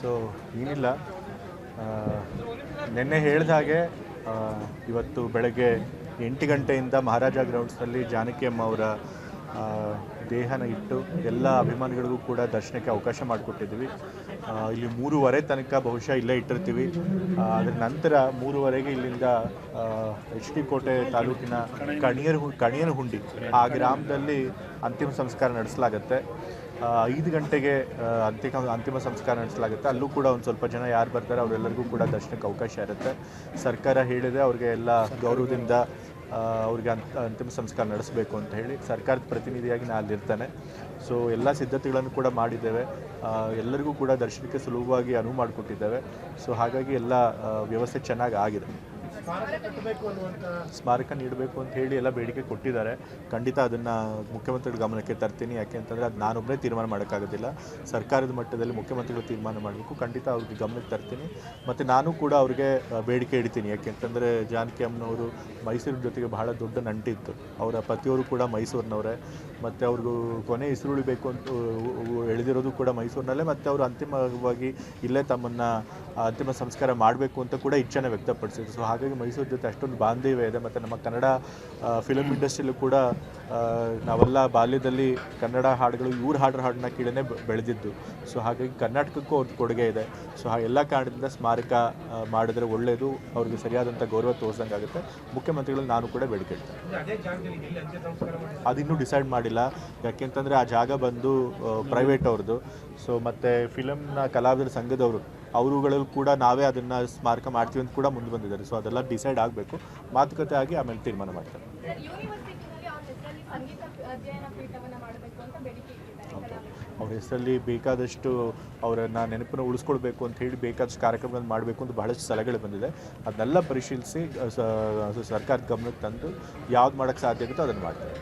So ಏನಿಲ್ಲ, ನಿನ್ನೆ ಹೇಳಿದ ಹಾಗೆ ಇವತ್ತು ಬೆಳಗ್ಗೆ 8 ಗಂಟೆಯಿಂದ ಮಹಾರಾಜ ಗ್ರೌಂಡ್ಸ್ನಲ್ಲಿ ಜಾನಕಿ ಅಮ್ಮ ಅವರ ದೇಹನ ಇಟ್ಟು ಎಲ್ಲ ಅಭಿಮಾನಿಗಳಿಗೂ ಕೂಡ ದರ್ಶನಕ್ಕೆ ಅವಕಾಶ ಮಾಡಿಕೊಟ್ಟಿದ್ವಿ. ಇಲ್ಲಿ 3:15 ತನಕ ಬಹುಶಃ ಇಲ್ಲೇ ಇಟ್ಟಿರ್ತೀವಿ. ಅದರ ನಂತರ 3:15ಗೆ ಇಲ್ಲಿಂದ HD ಕೋಟೆ ತಾಲೂಕಿನ ಕಣಿಯನಹುಂಡಿ ಆ ಗ್ರಾಮದಲ್ಲಿ ಅಂತಿಮ ಸಂಸ್ಕಾರ ನಡೆಸಲಾಗುತ್ತೆ. 5 ಗಂಟೆಗೆ ಅಂತಿಮ ಸಂಸ್ಕಾರ ನಡೆಸಲಾಗುತ್ತೆ. ಅಲ್ಲೂ ಕೂಡ ಒಂದು ಸ್ವಲ್ಪ ಜನ ಯಾರು ಬರ್ತಾರೆ ಅವರೆಲ್ಲರಿಗೂ ಕೂಡ ದರ್ಶನಕ್ಕೆ ಅವಕಾಶ ಇರುತ್ತೆ. ಸರ್ಕಾರ ಹೇಳಿದೆ ಅವ್ರಿಗೆ ಎಲ್ಲ ಗೌರವದಿಂದ ಅವ್ರಿಗೆ ಅಂತಿಮ ಸಂಸ್ಕಾರ ನಡೆಸಬೇಕು ಅಂತ ಹೇಳಿ ಸರ್ಕಾರದ ಪ್ರತಿನಿಧಿಯಾಗಿ ನಾನು ಅಲ್ಲಿರ್ತೇನೆ. ಸೊ ಎಲ್ಲ ಸಿದ್ಧತೆಗಳನ್ನು ಕೂಡ ಮಾಡಿದ್ದೇವೆ. ಎಲ್ಲರಿಗೂ ಕೂಡ ದರ್ಶನಕ್ಕೆ ಸುಲಭವಾಗಿ ಅನುವು ಮಾಡಿಕೊಟ್ಟಿದ್ದೇವೆ. ಸೊ ಹಾಗಾಗಿ ಎಲ್ಲ ವ್ಯವಸ್ಥೆ ಚೆನ್ನಾಗಿ ಆಗಿದೆ. ಸ್ಮಾರಕ ನೀಡಬೇಕು ಅಂತ ಹೇಳಿ ಎಲ್ಲ ಬೇಡಿಕೆ ಕೊಟ್ಟಿದ್ದಾರೆ. ಖಂಡಿತ ಅದನ್ನು ಮುಖ್ಯಮಂತ್ರಿಗಳ ಗಮನಕ್ಕೆ ತರ್ತೀನಿ. ಯಾಕೆ ಅಂತಂದರೆ ಅದು ನಾನೊಬ್ಬನೇ ತೀರ್ಮಾನ ಮಾಡೋಕ್ಕಾಗೋದಿಲ್ಲ. ಸರ್ಕಾರದ ಮಟ್ಟದಲ್ಲಿ ಮುಖ್ಯಮಂತ್ರಿಗಳು ತೀರ್ಮಾನ ಮಾಡಬೇಕು. ಖಂಡಿತ ಅವ್ರಿಗೆ ಗಮನಕ್ಕೆ ತರ್ತೀನಿ. ಮತ್ತು ನಾನು ಕೂಡ ಅವ್ರಿಗೆ ಬೇಡಿಕೆ ಇಡ್ತೀನಿ. ಯಾಕೆಂತಂದರೆ ಜಾನಕಿ ಅಮ್ಮನವರು ಮೈಸೂರಿನ ಜೊತೆಗೆ ಬಹಳ ದೊಡ್ಡ ನಂಟಿತ್ತು. ಅವರ ಪತಿಯವರು ಕೂಡ ಮೈಸೂರಿನವರೇ. ಮತ್ತು ಅವ್ರಿಗೂ ಕೊನೆ ಹೆಸರುಳಿಬೇಕು ಅಂತ ಎಳೆದಿರೋದು ಕೂಡ ಮೈಸೂರಿನಲ್ಲೇ. ಮತ್ತು ಅವರು ಅಂತಿಮವಾಗಿ ಇಲ್ಲೇ ತಮ್ಮನ್ನು ಅಂತಿಮ ಸಂಸ್ಕಾರ ಮಾಡಬೇಕು ಅಂತ ಕೂಡ ಇಚ್ಛೆನ ವ್ಯಕ್ತಪಡಿಸಿದ್ರು. ಸೊ ಹಾಗಾಗಿ ಮೈಸೂರು ಜೊತೆ ಅಷ್ಟೊಂದು ಬಾಂಧವ್ಯ ಇದೆ. ಮತ್ತು ನಮ್ಮ ಕನ್ನಡ ಫಿಲಮ್ ಇಂಡಸ್ಟ್ರಿಯಲ್ಲೂ ಕೂಡ ನಾವೆಲ್ಲ ಬಾಲ್ಯದಲ್ಲಿ ಕನ್ನಡ ಹಾಡುಗಳು ಇವ್ರ ಹಾಡನ್ನ ಕೇಳೇ ಬೆಳೆದಿದ್ದು. ಸೊ ಹಾಗಾಗಿ ಕರ್ನಾಟಕಕ್ಕೂ ಅವ್ರದ್ದು ಕೊಡುಗೆ ಇದೆ. ಸೊ ಎಲ್ಲ ಕಾರಣದಿಂದ ಸ್ಮಾರಕ ಮಾಡಿದ್ರೆ ಒಳ್ಳೆಯದು, ಅವ್ರಿಗೆ ಸರಿಯಾದಂಥ ಗೌರವ ತೋರಿಸಂಗೆ ಆಗುತ್ತೆ. ಮುಖ್ಯಮಂತ್ರಿಗಳು ನಾನು ಕೂಡ ಬೇಡಿಕೆ ಇಡ್ತೀನಿ. ಅದಿನ್ನೂ ಡಿಸೈಡ್ ಮಾಡಿಲ್ಲ. ಯಾಕೆಂತಂದರೆ ಆ ಜಾಗ ಬಂದು ಪ್ರೈವೇಟ್ ಅವ್ರದ್ದು. ಸೊ ಮತ್ತು ಫಿಲಮ್ನ ಕಲಾವಿದರ ಸಂಘದವರು ಅವರುಗಳು ಕೂಡ ನಾವೇ ಅದನ್ನು ಸ್ಮಾರಕ ಮಾಡ್ತೀವಿ ಅಂತ ಕೂಡ ಮುಂದೆ ಬಂದಿದ್ದಾರೆ. ಸೊ ಅದೆಲ್ಲ ಡಿಸೈಡ್ ಆಗಬೇಕು, ಮಾತುಕತೆ ಆಗಿ ಆಮೇಲೆ ತೀರ್ಮಾನ ಮಾಡ್ತಾರೆ. ಅವ್ರ ಹೆಸರಲ್ಲಿ ಬೇಕಾದಷ್ಟು ಅವರನ್ನು ನೆನಪನ್ನು ಉಳಿಸ್ಕೊಳ್ಬೇಕು ಅಂತ ಹೇಳಿ ಬೇಕಾದಷ್ಟು ಕಾರ್ಯಕ್ರಮಗಳನ್ನು ಮಾಡಬೇಕು ಅಂತ ಬಹಳಷ್ಟು ಸಲಹೆಗಳು ಬಂದಿದೆ. ಅದನ್ನೆಲ್ಲ ಪರಿಶೀಲಿಸಿ ಸರ್ಕಾರದ ಗಮನಕ್ಕೆ ತಂದು ಯಾವ್ದು ಮಾಡೋಕ್ಕೆ ಸಾಧ್ಯ ಆಗುತ್ತೋ ಅದನ್ನು ಮಾಡ್ತಾರೆ.